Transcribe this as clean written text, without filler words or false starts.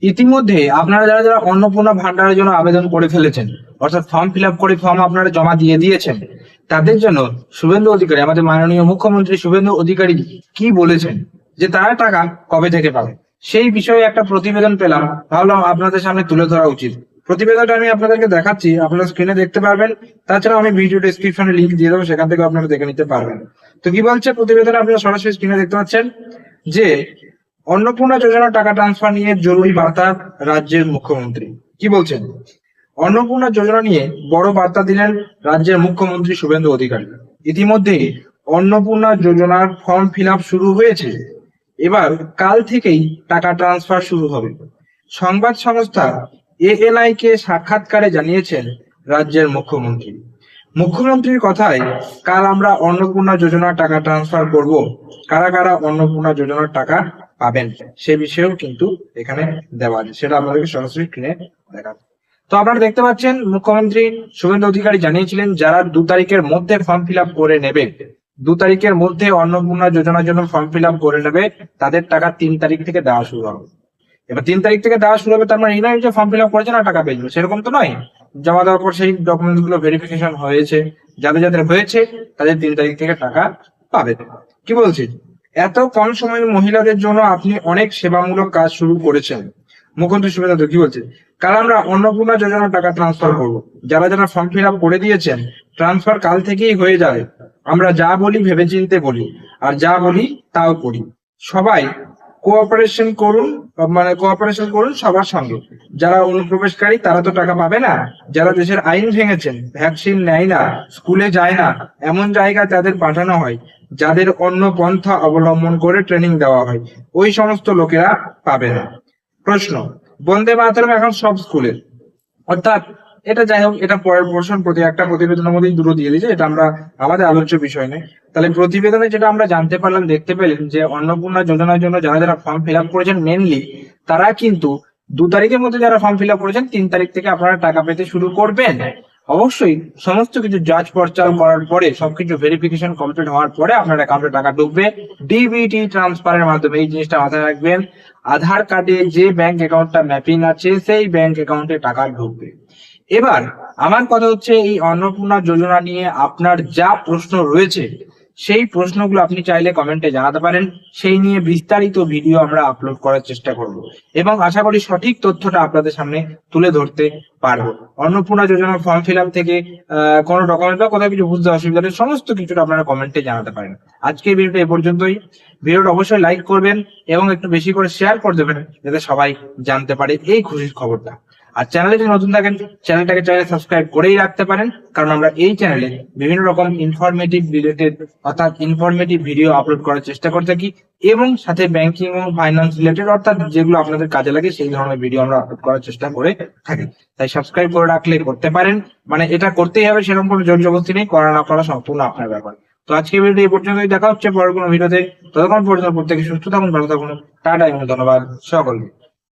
ইতিমধ্যে আপনারা যারা যারা অন্নপূর্ণা ভান্ডারের জন্য আবেদন করে ফেলেছেন, অর্থাৎ ফর্ম ফিল আপ করে ফর্ম আপনারা জমা দিয়ে দিয়েছেন, তাদের জন্য শুভেন্দু অধিকারী, আমাদের মাননীয় মুখ্যমন্ত্রী শুভেন্দু অধিকারী কি বলেছেন যে তারা টাকা কবে থেকে পাবে, সেই বিষয়ে একটা প্রতিবেদন পেলাম, ভাবলাম আপনাদের সামনে তুলে ধরা উচিত। প্রতিবেদনটা আমি আপনাদেরকে দেখাচ্ছি, আপনারা স্ক্রিনে দেখতে পারবেন। তাছাড়াও আমি ভিডিও ডেসক্রিপশনে লিংক দিয়ে দেবো, সেখান থেকে আপনারা দেখে নিতে পারবেন। তো কি বলছে প্রতিবেদনে, আপনারা সরাসরি স্ক্রিনে দেখতে পাচ্ছেন যে অন্নপূর্ণা যোজনার টাকা ট্রান্সফার নিয়ে জরুরি বার্তা রাজ্যের মুখ্যমন্ত্রী। কি বলছেন? অন্নপূর্ণা যোজনা নিয়ে বড় বার্তা দিলেন রাজ্যের মুখ্যমন্ত্রী শুভেন্দু অধিকারী। ইতিমধ্যেই অন্নপূর্ণা যোজনার ফর্ম ফিল আপ শুরু হয়েছে, এবার কাল থেকেই টাকা ট্রান্সফার শুরু হবে। সংবাদ সংস্থা এএনআই কে সাক্ষাৎকারে জানিয়েছেন রাজ্যের মুখ্যমন্ত্রী। মুখ্যমন্ত্রীর কথায় কাল আমরা অন্নপূর্ণা যোজনার টাকা ট্রান্সফার করব। কারা কারা অন্নপূর্ণা যোজনার টাকা পাবেন সে বিষয়েও কিন্তু এখানে দেওয়া আছে, সেটা আপনাদেরকে সরাসরি স্ক্রিনে দেখাবো। তো আপনারা দেখতে পাচ্ছেন মুখ্যমন্ত্রী শুভেন্দু অধিকারী জানিয়েছিলেন যারা 2 তারিখের মধ্যে ফর্ম ফিল আপ করে নেবে, 2 তারিখের মধ্যে অন্নপূর্ণা যোজনার জন্য ফর্ম ফিল আপ করে নেবে, তাদের টাকা 3 তারিখ থেকে দেওয়া শুরু হবে। এবার 3 তারিখ থেকে দেওয়া শুরু হবে, তার মানে এই নয় যে ফর্ম ফিল আপ করেছে না টাকা পেয়ে যাবে, সেরকম তো নয়। জমা দেওয়ার পর সেই ডকুমেন্ট গুলো ভেরিফিকেশন হয়েছে, যাদের যাদের হয়েছে তাদের 3 তারিখ থেকে টাকা পাবে। কি বলছি, এত কম সময়ে মহিলাদের জন্য আপনি অনেক সেবামূলক কাজ শুরু করেছেন। মুখ্যমন্ত্রী শুভেন্দু কি বলছে, কাল আমরা অন্নপূর্ণা যোজনার টাকা ট্রান্সফার করব। যারা যারা ফর্ম ফিল আপ করে দিয়েছেন ট্রান্সফার কাল থেকেই হয়ে যাবে। আমরা যা বলি ভেবেচিন্তে বলি, আর যা বলি তাও করি। সবাই কোঅপারেশন করুন, মানে কোঅপারেশন করুন সবার সঙ্গে। যারা অনুপ্রবেশকারী তারা তো টাকা পাবে না, যারা দেশের আইন ভেঙেছেন, ভ্যাকসিন নেয় না, স্কুলে যায় না, এমন জায়গায় তাদের পাঠানো হয়, যাদের অন্য পন্থা অবলম্বন করে ট্রেনিং দেওয়া হয়, ওই সমস্ত লোকেরা পাবে না। প্রশ্ন, বন্দে মাতরম এখন সব স্কুলে, অর্থাৎ এটা যাই হোক, এটা পরের পোর্শন, প্রতি একটা প্রতিবেদনের মধ্যেই দুটো দিয়ে দিয়েছে, এটা আমরা আমাদের আলোচ্য বিষয় নেই। তাহলে প্রতিবেদনে যেটা আমরা জানতে পারলাম, দেখতে পেলেন যে অন্নপূর্ণা যোজনার জন্য যারা যারা ফর্ম ফিল আপ করেছেন মেনলি, তারা কিন্তু 2 তারিখের মধ্যে যারা ফর্ম ফিল আপ করেছেন 3 তারিখ থেকে আপনারা টাকা পেতে শুরু করবেন। অবশ্যই সমস্ত কিছু যাচ পড়তাল করার পরে, সবকিছু ভেরিফিকেশন কমপ্লিট হওয়ার পরে আপনার অ্যাকাউন্টে টাকা ঢুকবে ডিবিটি ট্রান্সফারের মাধ্যমে। এই জিনিসটা মাথায় রাখবেন, আধার কার্ডে যে ব্যাংক অ্যাকাউন্টটা ম্যাপিং আছে সেই ব্যাংক অ্যাকাউন্টে টাকা ঢুকবে। এবার আমার কথা হচ্ছে, এই অন্নপূর্ণা যোজনা নিয়ে আপনার যা প্রশ্ন রয়েছে সেই প্রশ্নগুলো আপনি চাইলে কমেন্টে জানাতে পারেন, সেই নিয়ে বিস্তারিত ভিডিও আমরা আপলোড করার চেষ্টা করব এবং আশা করি সঠিক তথ্যটা আপনাদের সামনে তুলে ধরতে পারবো। অন্নপূর্ণা যোজনার ফর্ম ফিল আপ থেকে কোনো ডকুমেন্ট বা কোথাও কিছু বুঝতে অসুবিধা হলে সমস্ত কিছুটা আপনারা কমেন্টে জানাতে পারেন। আজকের ভিডিওটা এ পর্যন্তই। ভিডিওটা অবশ্যই লাইক করবেন এবং একটু বেশি করে শেয়ার করে দেবেন, যাতে সবাই জানতে পারে এই খুশির খবরটা। আর চ্যানেলে যদি নতুন থাকেন চ্যানেলটাকে চাইলে সাবস্ক্রাইব করেই রাখতে পারেন, কারণ আমরা এই চ্যানেলে বিভিন্ন রকম ইনফরমেটিভ রিলেটেড, অর্থাৎ ইনফরমেটিভ ভিডিও আপলোড করার চেষ্টা করে থাকি এবং সাথে ব্যাংকিং ও ফাইন্যান্স রিলেটেড, অর্থাৎ যেগুলো আপনাদের কাজে লাগে সেই ধরনের ভিডিও আমরা আপলোড করার চেষ্টা করে থাকি। তাই সাবস্ক্রাইব করে রাখলে করতে পারেন, মানে এটা করতেই হবে, সেরকম কোনো জোর জবরদস্তি নেই, করা না করা সম্পূর্ণ আপনার ব্যাপার। তো আজকে ভিডিও এই পর্যন্তই, দেখা হচ্ছে পরের কোনো ভিডিওতে। ততক্ষণ পর্যন্ত প্রত্যেকে সুস্থ থাকুন, ভালো থাকুন, টাটা এবং ধন্যবাদ সকলকে।